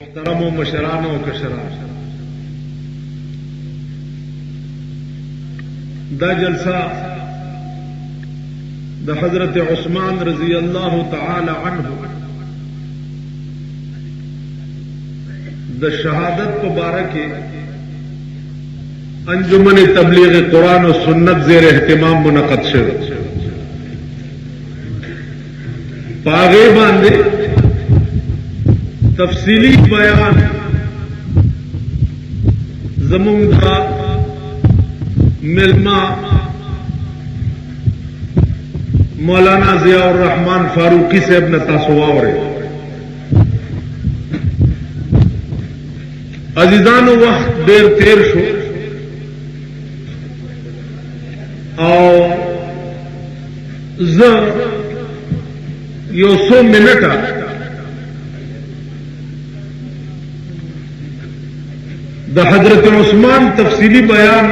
محترمو مشرانو کشران دا جلسہ دا حضرت عثمان رضی اللہ تعالی عنہ دا شہادت مبارک انجمن تبلیغ قرآن و سنت زیر اہتمام منعقد شد پاگے باندھے تفصیلی بیان زمون دا ملما مولانا ضیاء الرحمان فاروقی صاحب نے تاسواورے عزیزانو وقت دیر تیر شو اور یو سو منٹا دا حضرت عثمان تفصیلی بیان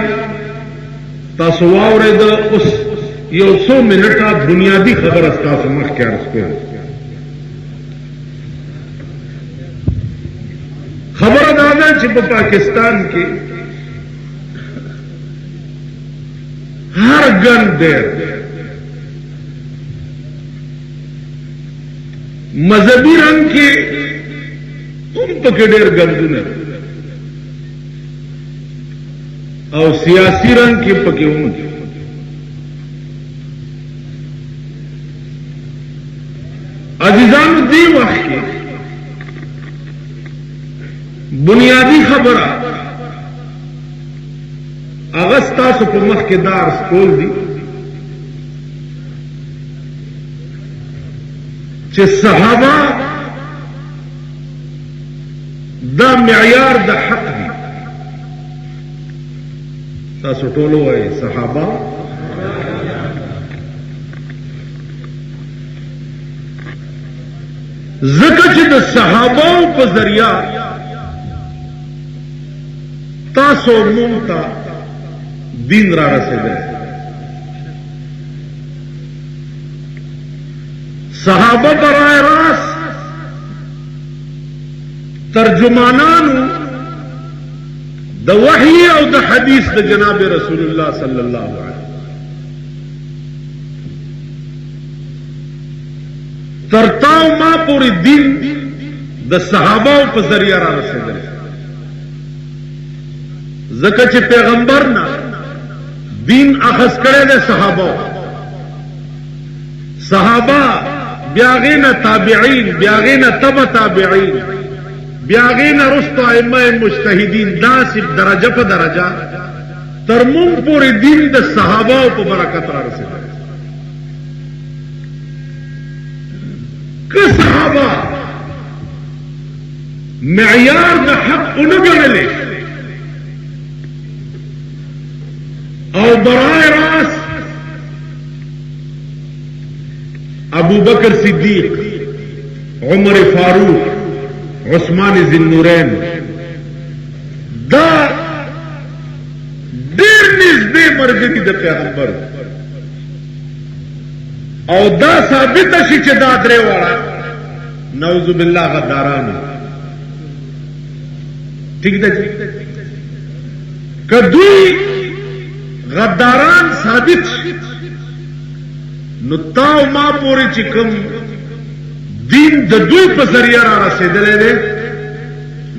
تاسواورے دا اس یو سو منٹا بنیادی خبر استاس مخ کے عرض کو خبر دادا چپ پاکستان کی ہر گن دیر مذہبی رنگ کی ان پکے ڈیر گندنے اور سیاسی رنگ کی پکی ہوں عزیزان دی وقت کی بنیادی خبر اگستا سپمخ کے دار سکول دی کہ صحابہ دا معیار دا حق دی تاسو ټولو وایي صحابه ځکه چې د صحابه په ذریعہ تاسو مونږ ته دین را رسېدلی صحابه برای راست ترجمانانو د وحی او د حدیث د جناب رسول الله صلی الله علیه ترتاو ما پوری دین د صحابه په ذریعہ را رسیدل ځکه چې پیغمبر نه دین اخذ کړی د صحابه بیاغین تابعین بیاغین تبع تابعین بیاغین رست ائمه مجتهدین ناسب درجه په درجه ترمون پوری دین د صحابه په برکت را رسیدل که صحابه معیار د حق ونګڼلې او برای راست ابو بکر صدیق عمر فاروق عثمان ذی النورین دا ډیر نږدې مرګري د پیغمبر او دا ثابت شي چې دا درې واړه نعوذ بالله غداران ٹھیک ده کدوی غداران ثابت شي نو تاو ما پوری چې کوم دین د دوی په ذریعہ را رسیدلې ده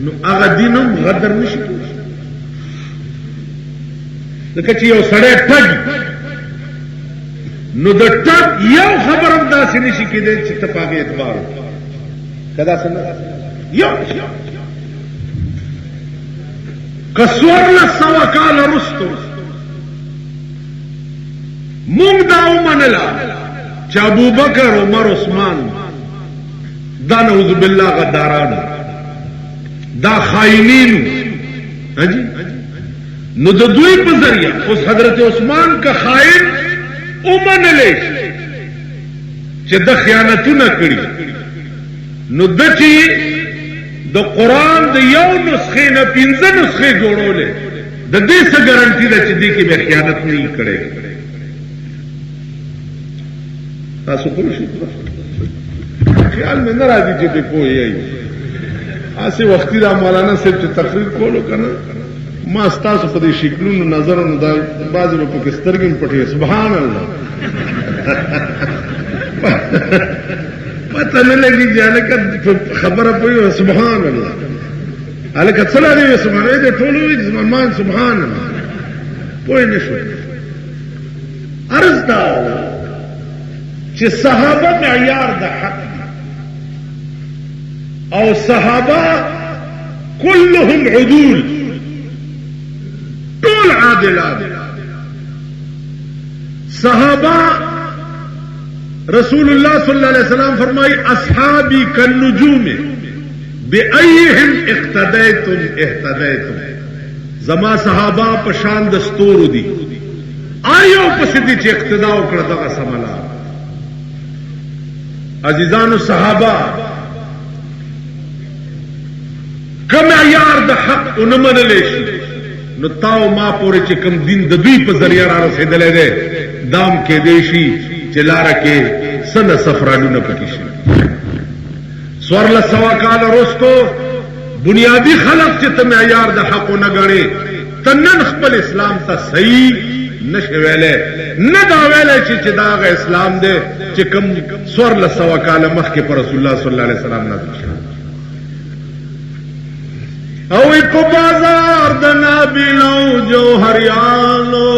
نو هغه دین هم غدر نشي کولی ځکه چې یو سړی ټګ نو د ټګ یو خبر هم داسې نشي کېدی چې ته په هغې اعتبار وکړې که داسې نه یو که 1400 کاله وروستو مونږ دا ومنله چې ابوبکر عمر عثمان دا نعوذ بالله غداران دا خائنین نو د دوی په ذریعہ اوس حضرت عثمان کا خائن ومنلې چې د خیانتونه کړي نو د چې د قرآن د یو نسخې نه 15 نسخې جوړولې د دې څه ګارانټي ده چې دې کې به خیانت نه کړي تاسو پوه شئ خیال میں نہ راضی چیتے کوئی آسې وختي دا مولانا صاحب چې تقریر کولو که نه ما ستاسو په دې شکلونو نظرونو دا بعضې به پکې سترګې م پټې سبحان الله پته نه لګېږي هلکه خبره پوهېږي سبحان الله هلکه څه لا دې سبحان الله دې ټول ووایي مسلمان سبحان الله پوه نه شو عرض دا چې صحابه معیار د حق دي او صحابه كلهم عدول طول عادلات صحابه رسول الله صلی اللہ علیہ وسلم فرمائی اصحابی کالنجوم بأیہم اقتدیتم اهتدیتم زما صحابه پشان دستور دی آیو پسدی چې اقتدا وکړه دغه سملا عزیزانو صحابه کم معیار د حق اونمنلی شي نو تاو ما پورې چې کم دین د دوی په ذریعه را رسېدلی دی دام کېدی شي چې لاره کې سنه سفرانونه پکې شي څوارلس سوه کاله وروستو بنیادي خلق چې ته معیار د حق ونه ګڼې ته نن خپل اسلام ته صحیح نشي ویلی نه دا ویلی چې دا هغه اسلام دی چې کوم څوارلس سوه کاله مخکې په رسول الله صلی الله علیه وسلم نازل شوی او په بازار د نابینو جوهریانو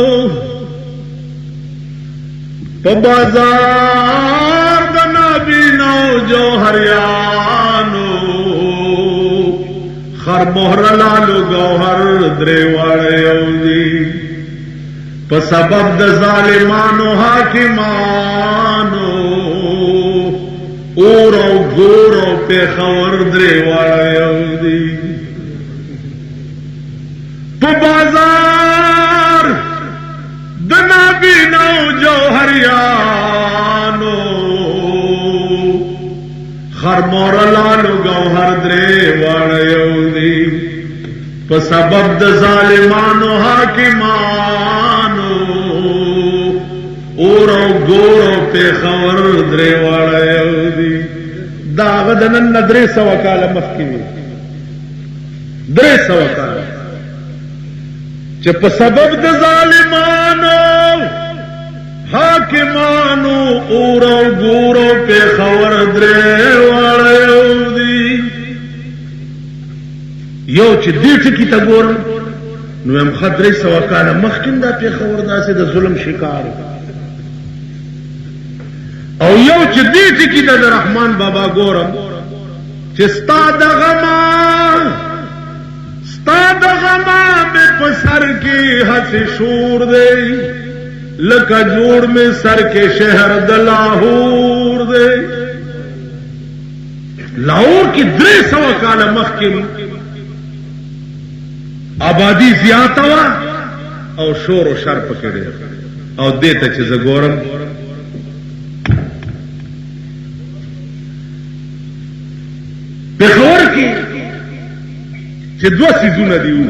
په بازار د نابینو جوهریانو خر مهر لالو گوهر درې واړه یو دي په سبب د ظالمانو حاکمانو اور او ګور او پېښور درې واړه یو دي په بازار د نابینو جوهریانو خر مهر لالو گوهر درې واړه یو دي په سبب د ظالمانو حاکمانو اور او ګور او پېښور درې واړه یو دي دا هغه د نن نه 300 کاله مخکې وي 300 کاله چې په سبب د ظالمانو حاکمانو اور او ګور او پېښور درې واړه یو دي یو چې دې ټکي ته ګورم نو هم خدرې 100 کاله مخکې دا پېښور داسې د ظلم شکار او یو چې دې ټکي ته د رحمان بابا ګورم چې ستا د غما میں په سر کی ہنسی شور دے لکا جوڑ میں سر کے شہر د لاہور دے لاہور کی 300 کاله مخکې آبادی زیاته وه او شور و شر پکې ډېر او دې ته چې زه ګورم پېښور کې چې 2 څیزونه دي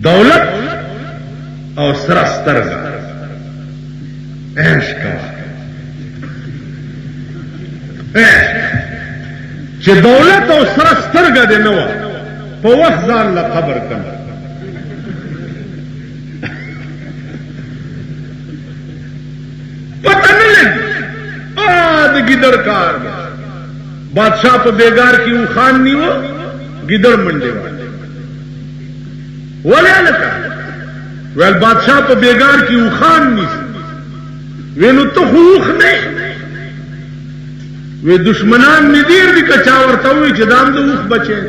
دولت او سره سترګه عیش کوه چې دولت او سره سترګه دې نه وه په وخت ځان له قبر کړه پته نه لګي د ګیدړ کار بادشاہ په بیګار کې و خان نیو ګیدړ منډې ولې لکه ویل بادشاہ په بیګار کې و خان نیس وینو ته خوخ نه وی دشمنان می دیر دی که چا ورته وی چې دام د اوخ بچي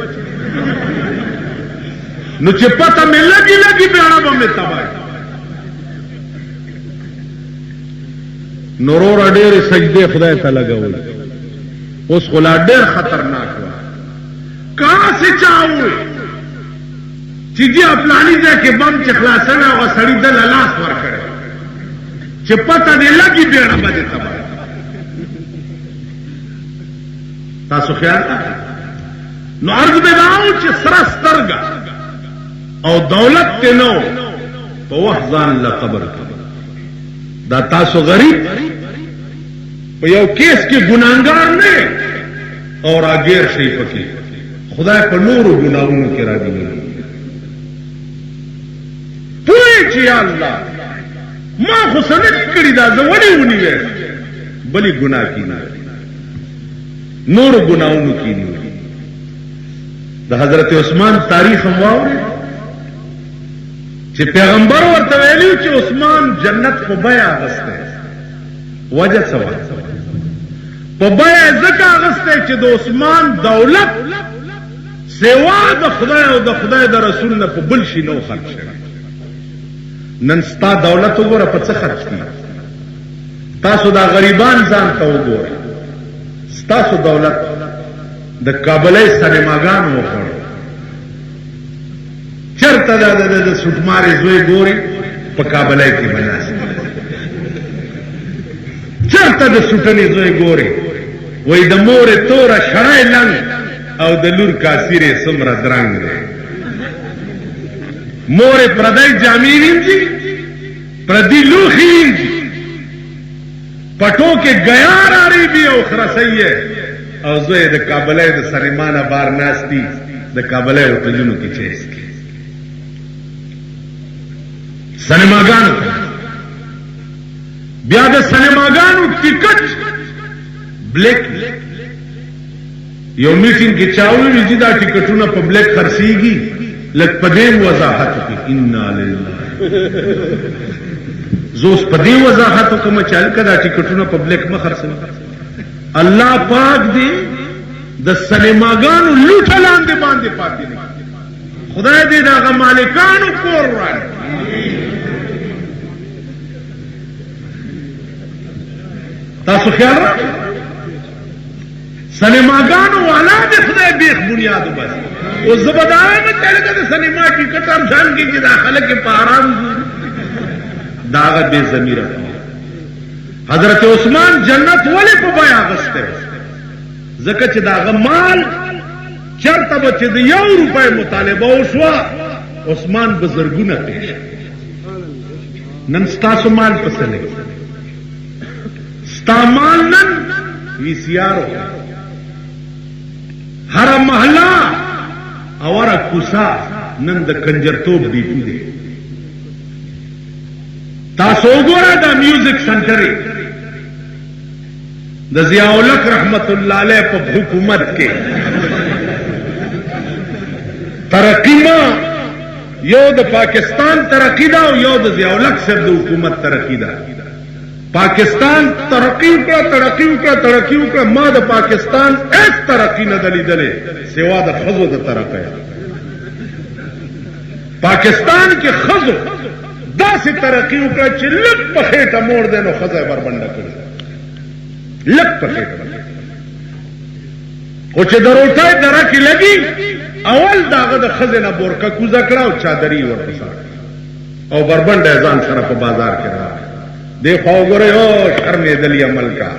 نو چې پته مې لګي بیاړه به مې تباهي نورور ډېرې سجدې خدای ته لګول اوس خو لا ډېر خطرناک و کہاں سے چاہو چې دې پلاني ځای کې بم چې خلاصنه هغه سړي دله لاس ورکړی چې پته دې لګي بیاړه به دې تباهي تاسو خیال نو عرض به داو چې سره سترګه او دولت ته نو په وخت ځان له قبر کې دا تاسو غریب په یو کیس کې ګناهګار نه او راګیر شي پکې خدای په نورو ګناہوں کې را دي پوهې چې یا الله ما خو سند کړی دا زه ولې ونیوې بلې ګناه کې نه نورو ګناہوں کې نه د حضرت عثمان تاریخ هم واورئ چې پیغمبر ورته ویلي چې عثمان جنت په بیه اغستی وجه څه وه په بیه ځکه اغستی چې د عثمان دولت سوا د خدای او د خدای د رسول نه په بل شي نو خرج شوی نن ستا دولت وګوره په څه خرج کیږي تاسو دا غریبان ځان ته وګورئ ستاسو دولت د کابلۍ سینماګانو وخوړ چرته د سوټمارې زوی ګوري په کابلۍ کې بناست چرته د سوټنې زوی ګوري وای د مورې توره شړی لنګ او د لور کاسیرې څومره درنګ دی مورې پردی جامې وینځي پردي لوښي وینځي پټو کې ګیا راریږي او خرسۍ او زوی د کابلۍ د سریمانه بار ناستی د کابلۍ هوټلونو کې چیس کی سینماګانو بیا د سینماګانو ټیکټ بلیک یو میټینګ کې چاوي چې دا ټیکټونه په بلیک خرڅيږي لکه په دې وضاحت کې ان لله زوس په دې وضاحت کوم چل کړه ټیکټونه په بلیک ما خرڅوي الله پاک دې د سینماګانو لوټ لاندې باندې پاتې نه خدای دې دا مالکانو کور راړي تاسو خیال را سینماګانو والا دې خدای بیخ بنیاد بس او زبردار نه چلګه د سینما ټیکټ هم ځان کې چې داخله کې په آرام داغه بے ضمیره حضرت عثمان جنت ولې په بیا غسته ځکه چې داغه مال چرته به چې د 1 روپۍ مطالبه وشوه عثمان بزرګونه پیش نن ستاسو مال پسې نه ستا مال نن وی سی آر هر محله اوره کوسا نن د کنجرتوب ډیپو دی تاسو وګورئ دا میوزیک سنټر د ضیاء الحق رحمت الله علیه په حکومت کې ترقی ما یو د پاکستان ترقی دا او یو د ضیاء الحق صاحب د حکومت ترقی دا پاکستان ترقی وکړه ما د پاکستان هیڅ ترقی نه دلیدلې سوا د خزو د ترقی پاکستان کې خزو داسې ترقی وکړه چې لږ په خېټه موړ دی نو ښځه یې بربنډه کړي لږ په خېټه خو چې د روټۍ دره کې لګي اول د هغه د ښځې نه بورکه کوزه کړه او چادري یې ورپسې او بربنډه یې ځان سره په بازار کې راغی دی خوا وګورئ او شرمېدلي عمل کا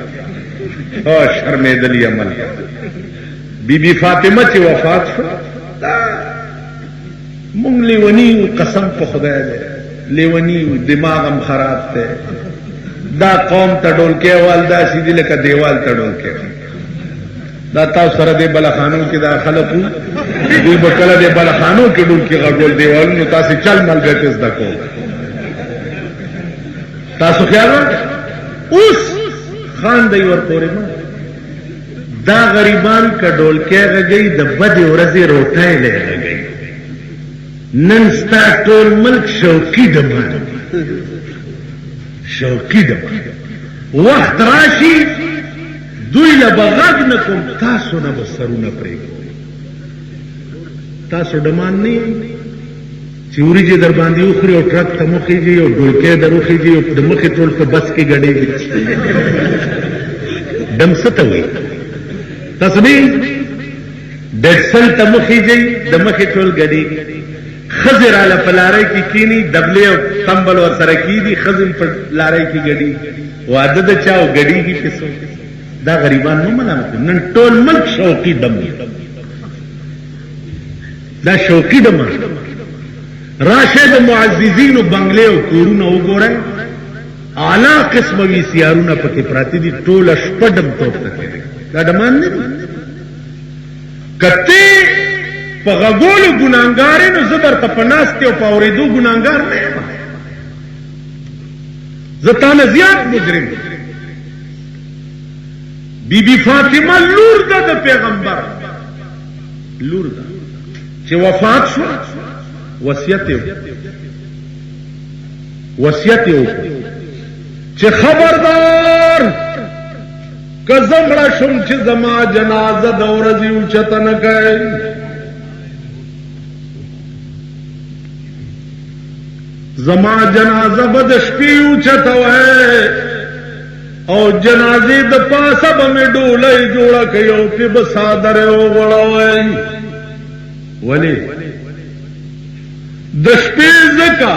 او شرمېدلي عمل کا بی بی فاطمه چې وفات شو مونږ لیوني قسم په خدای دی لیونی دماغم خراب ته دا قوم ته ډولکې والدا سیدی لکه دیوال ته ډولکې دا تاسو سره د بلخانو کې دا خلکو دوی به کله د بلخانو کې ډولکې غړول دیوالونو تاسو چل مل ګټس دکو تاسو خیال اوس خان دی ورپورې ما دا غریبان کا ډولکې غږی د بد ورځې روټۍ لږی نن ستا ټول ملک شوقي ډمان وخت راشي دوی له بغاګ نه کوم تاسو نه بسرونه پرېږدي تاسو ډمان نه چې وریجې در باندې وخوري او ټرک ته مخېږي او ډولکې در وخېږي او د مخې ټول په بس کې ګډېږي ډم څه ته وایي تاسو نه ډېډسل ته مخېږي د مخې ټول ګډېږي خزر علی پلارای کی کینی دبلی او تنبل ور سره کی دي خزم پر لارای کی غړي واده د چاو غړي کی پسو دا غریبان نو ملامت نن ټول ملک شوقي دم دا شوقي دم راشد معززین او بنگله او کورونه وګورئ اعلی قسم وی سیارونه پکې پراتی دي ټول شپډم توپ تکي دا دمان نه کته په غوګولو ګناګار نو زه درته په ناستې او په اورېدو ګناګار نه یم زه تانه زیات مجرم بی بی فاطمه لور ده د پیغمبر لور ده چې وفات شو وصیت یې چې خبردار که زه مړه شم چې زما جنازه د ورځې اوچته نه کوئ زما جنازه به د شپې اوچته وای او جنازې د پاسه به مې ډولۍ جوړه کوي او پې به څادرې وغوړوئ ولې د شپې ځکه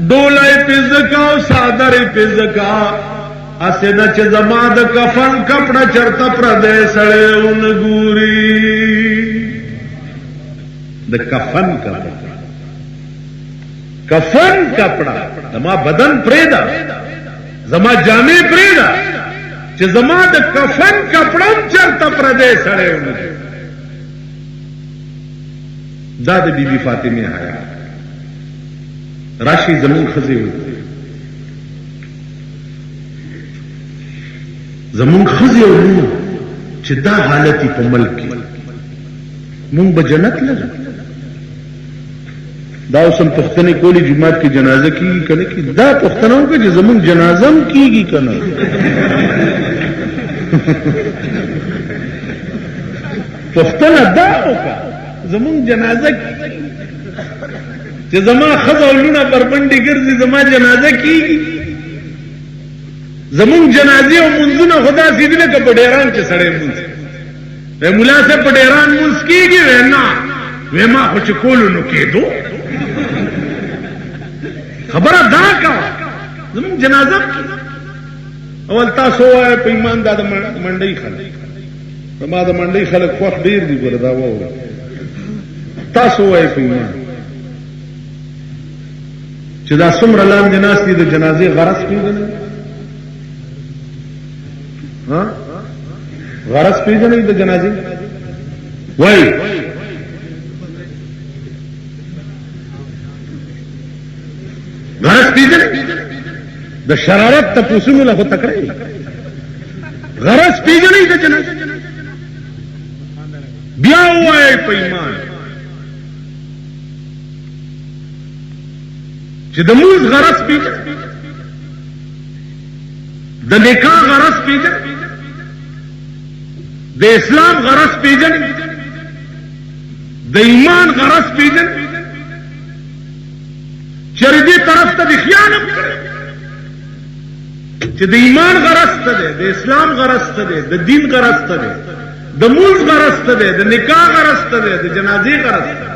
ډولۍ پې ځکه او څادرې پې ځکه اسې نه چې زما د کفن کپړه چرته پردی سړی ونه ګوري د کفن کپڑا زما بدن پریدا زما جامع پریدا چې زما د کفن کپڑم چرته پردی سړی ونه دا د بی بی فاطمه حیا راشي زمون خزي زمون خزي ورو چې دا حالت په ملک کې مونږ به جنت لږ دا اوسم پښتنې کولی جماعت کې جنازه کیږي کنه کی دا پښتنو کې چې زمون جنازه هم کیږي کنه پښتنه دا وکړه زمون جنازه چې زما خزولونه بربندې ګرځي زما جنازه کیږي زمون جنازه او منځونه خدا سیدی نه په ډیران کې سړې منځ په مولا سے په ډیران منځ کیږي نه وېما خو چې کولو نو کېدو خبره دا کا زمون جنازه اول تاسو وای په ایمان د منډي خلک زما د منډي خلک خوښ ډیر دي ګور دا وره تاسو وای په ایمان چې دا څومره لاندې ناس دي د جنازې غرض پیژني ها غرض پیژني د جنازې وای غرض پیژني د شرارت ته پوسونو له تکړه غرض پیژني د جنازې بیا وای په ایمان چې د موز غرض پیژني د نکاح غرض پیژني د اسلام غرض پیژني د ایمان غرض پیژني چردی طرف ته د خیانت چې د ایمان غرض ته ده د اسلام غرض ته ده د دین غرض ته ده د موز غرض ته ده د نکاح غرض ته ده د جنازې غرض ته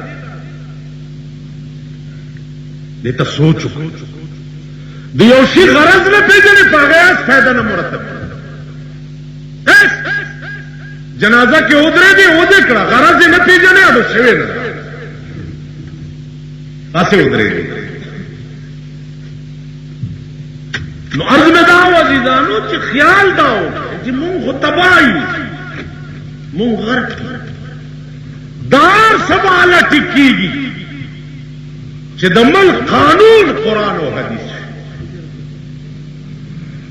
ده ته سوچو د یو شي غرض نه پیژنې په هغه فائدہ نه مرتب جنازه کې ودرې دي و دې کړه غرض نه پیژنې او شوي نه تاسو ودرې دي نو عرض میں داو عزیزانو چې خیال داو چې مونږ تباہی مونږ غرق دار سواله ټکیږي چې د ملک قانون قرآن او حدیث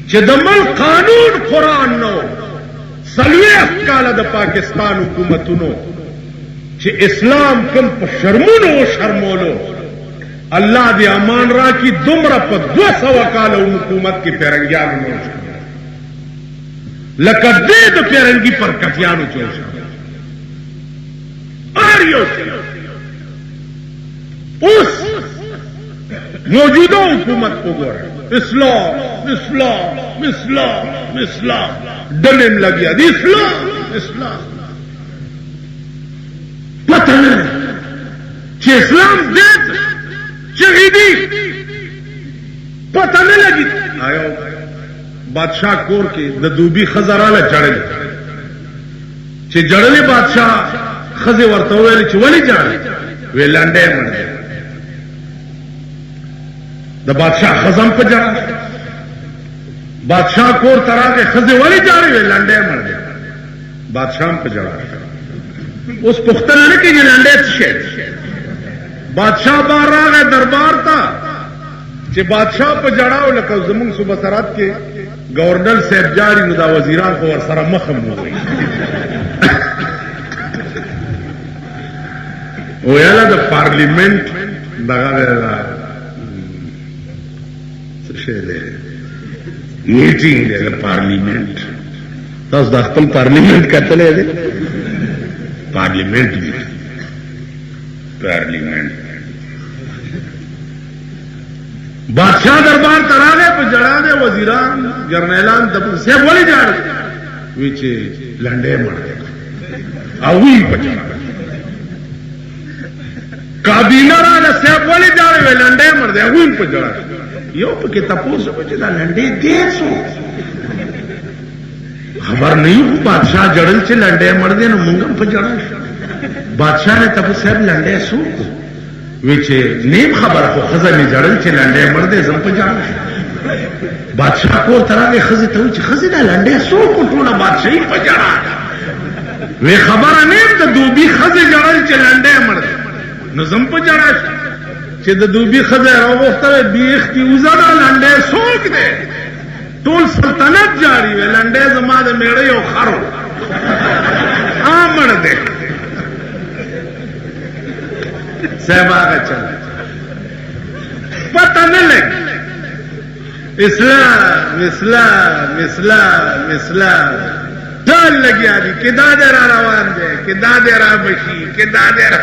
چې د ملک قانون قرآن نو سلویخ کاله د پاکستان حکومتونو چې اسلام کم په شرمونو او شرمولو اللہ دی امان را کی دمرا پا 200 کالا حکومت کی پیرنگیانو نوش لکا دید پیرنگی پر کتیانو چوش آریو اس موجودہ حکومت کو گورا اسلام اسلام اسلام اسلام ڈلن لگیا دی اسلام اسلام پتہ نہیں کہ اسلام دید شہیدی پتہ نہیں لگی آیا بادشاہ کور کے دوبی خزراله جړل چې جړلې بادشاہ خزه ورته ویل چې ولی جړل ویلانډې مړ د بادشاہ خزم په جړل بادشاہ کور تراغه خزه ولی جړل ویلانډې مړ بادشاہ په جړل उस पुख्तन ने कि लंडे शेर बादशाह बाहर आ गए दरबार था जे बादशाह पर जड़ाओ लका जमुन सुबह सरात के गवर्नर साहब जारी नुदा वजीरान को और सारा मखम हो गई वयाला द पार्लिमेंट दगा मीटिंग दे पार्लिमेंट तो दख्तल पार्लिमेंट कहते ले पार्लिमेंट पार्लिमेंट बादशाह दरबार तरा गए पर जड़ा दे वजीरान जर्नैलान तब से बोली जा रहे विचे लंडे मर गए अवी पचा काबीना राजा से बोली जा रहे लंडे मर दे अवी पर जड़ा यो के तपोस बचेगा लंडे देर सो खबर नहीं हूं बादशाह जड़ल से लंडे मर दे ना मुंगम पर जड़ा बादशाह ने तब से लंडे सो विचे नेम खबर को खजा ने जड़ल से लंडे मर दे जम पर जड़ा बादशाह को तरह के खजे तो खजे ना लंडे सो को टोना बादशाही पर जड़ा वे खबर नेम तो दूबी खजे जड़ल से लंडे मर दे नजम पर जड़ा چې د دوبي خزه راوغتله بیخ کی وزاده لنډه سوک دی ټول سلطنت جاری وي لنډه زما د میړه یو خرو امر دی صاحب هغه چل پته نه لګ اسلام ټول لګیا دي کې دا در روان دي کې دا در بشي کې دا در